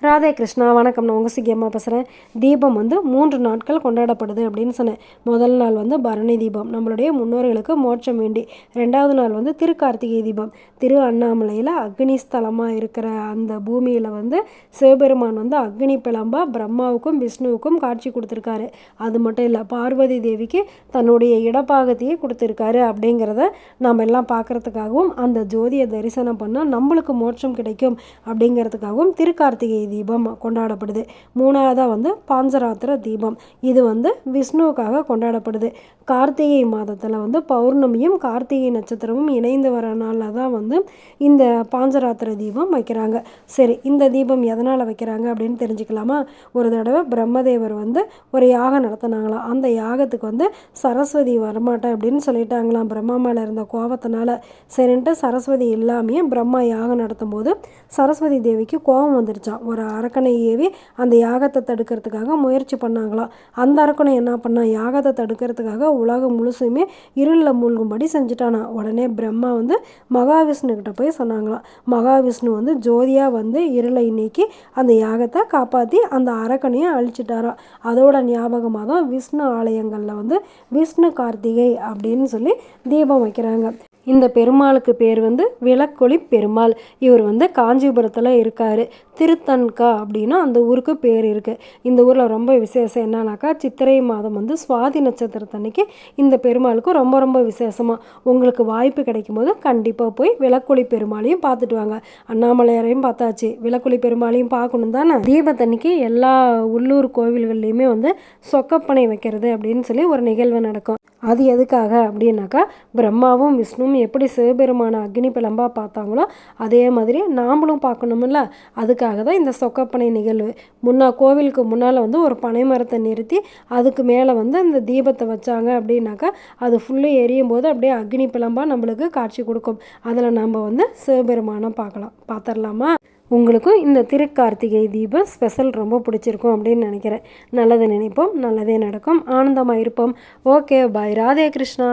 ராதே கிருஷ்ணா, வணக்கம். நான் உங்கள் சிக்கியம்மா பேசுகிறேன். தீபம் வந்து 3 நாட்கள் கொண்டாடப்படுது அப்படின்னு சொன்னேன். முதல் நாள் வந்து பரணி தீபம், நம்மளுடைய முன்னோர்களுக்கு மோட்சம் வேண்டி. 2வது நாள் வந்து திருக்கார்த்திகை தீபம், திரு அண்ணாமலையில் அக்னி ஸ்தலமாக இருக்கிற அந்த பூமியில் வந்து சிவபெருமான் வந்து அக்னி பிளம்பாக பிரம்மாவுக்கும் விஷ்ணுவுக்கும் காட்சி கொடுத்துருக்காரு. அது மட்டும் இல்லை, பார்வதி தேவிக்கு தன்னுடைய இடப்பாகத்தையே கொடுத்துருக்காரு. அப்படிங்கிறத நம்ம எல்லாம் பார்க்குறதுக்காகவும் அந்த ஜோதியை தரிசனம் பண்ணால் நம்மளுக்கு மோட்சம் கிடைக்கும் அப்படிங்கிறதுக்காகவும் திருக்கார்த்திகை தீபம் கொண்டாடப்படுது. 3வதாக வந்து பாஞ்சராத்திர தீபம், இது வந்து விஷ்ணுவுக்காக கொண்டாடப்படுது. கார்த்திகை மாதத்தில் வந்து பௌர்ணமியும் கார்த்திகை நட்சத்திரமும் இணைந்து வர நாளில் தான் வந்து இந்த பாஞ்சராத்திர தீபம் வைக்கிறாங்க. சரி, இந்த தீபம் எதனால் வைக்கிறாங்க அப்படின்னு தெரிஞ்சுக்கலாமா? ஒரு தடவை பிரம்மதேவர் வந்து ஒரு யாகம் நடத்தினாங்களாம். அந்த யாகத்துக்கு வந்து சரஸ்வதி வரமாட்டேன் அப்படின்னு சொல்லிட்டாங்களாம் பிரம்மா மேலே இருந்த கோபத்தினால. சரின்ட்டு சரஸ்வதி இல்லாமையே பிரம்மா யாகம் நடத்தும் போது சரஸ்வதி தேவிக்கு கோபம் வந்துருச்சான். ஒரு அரக்கனை ஏவி அந்த யாகத்தை தடுக்கிறதுக்காக முயற்சி பண்ணாங்களாம். அந்த அரக்கனை என்ன பண்ணான், யாகத்தை தடுக்கிறதுக்காக உலகம் முழுசுமே இருளில் மூழ்கும்படி செஞ்சுட்டானா. உடனே பிரம்மா வந்து மகாவிஷ்ணுக்கிட்ட போய் சொன்னாங்களாம். மகாவிஷ்ணு வந்து ஜோதியாக வந்து இருளை நீக்கி அந்த யாகத்தை காப்பாற்றி அந்த அரக்கனையும் அழிச்சிட்டாராம். அதோட ஞாபகமாக தான் விஷ்ணு ஆலயங்களில் வந்து விஷ்ணு கார்த்திகை அப்படின்னு சொல்லி தீபம் வைக்கிறாங்க. இந்த பெருமாளுக்கு பேர் வந்து விளக்கொளி பெருமாள். இவர் வந்து காஞ்சிபுரத்தில் இருக்கார். திருத்தன்கா அப்படின்னா அந்த ஊருக்கு பேர் இருக்குது. இந்த ஊரில் ரொம்ப விசேஷம் என்னன்னாக்கா, சித்திரை மாதம் வந்து சுவாதி நட்சத்திரத்தன்னைக்கு இந்த பெருமாளுக்கு ரொம்ப ரொம்ப விசேஷமாக. உங்களுக்கு வாய்ப்பு கிடைக்கும் போது கண்டிப்பாக போய் விளக்கொளி பெருமாளையும் பார்த்துட்டு வாங்க. அண்ணாமலையாரையும் பார்த்தாச்சு, விளக்கொளி பெருமாளையும் பார்க்கணும் தானே. தீபத்தன்னைக்கு எல்லா உள்ளூர் கோவில்கள்லையுமே வந்து சொக்கப்பனை வைக்கிறது அப்படின்னு சொல்லி ஒரு நிகழ்வு நடக்கும். அது எதுக்காக அப்படின்னாக்கா, பிரம்மாவும் விஷ்ணுவும் எப்படி சிவபெருமான அக்னி பிளம்பாக பார்த்தாங்களோ அதே மாதிரி நாமளும் பார்க்கணுமில்ல. அதுக்காக தான் இந்த சொக்கப்பனை நிகழ்வு. கோவிலுக்கு முன்னால் வந்து ஒரு பனை மரத்தை நிறுத்தி அதுக்கு மேலே வந்து அந்த தீபத்தை வச்சாங்க அப்படின்னாக்கா, அது ஃபுல்லு எரியும் போது அப்படியே அக்னி பிளம்பாக நம்மளுக்கு காட்சி கொடுக்கும். அதில் நம்ம வந்து சிவபெருமானை பார்த்துடலாமா? உங்களுக்கும் இந்த திருக்கார்த்திகை தீபம் ஸ்பெஷல் ரொம்ப பிடிச்சிருக்கும் அப்படின்னு நினைக்கிறேன். நல்லதை நினைப்போம், நல்லதே நடக்கும், ஆனந்தமாக இருப்போம். ஓகே, பாய். ராதே கிருஷ்ணா.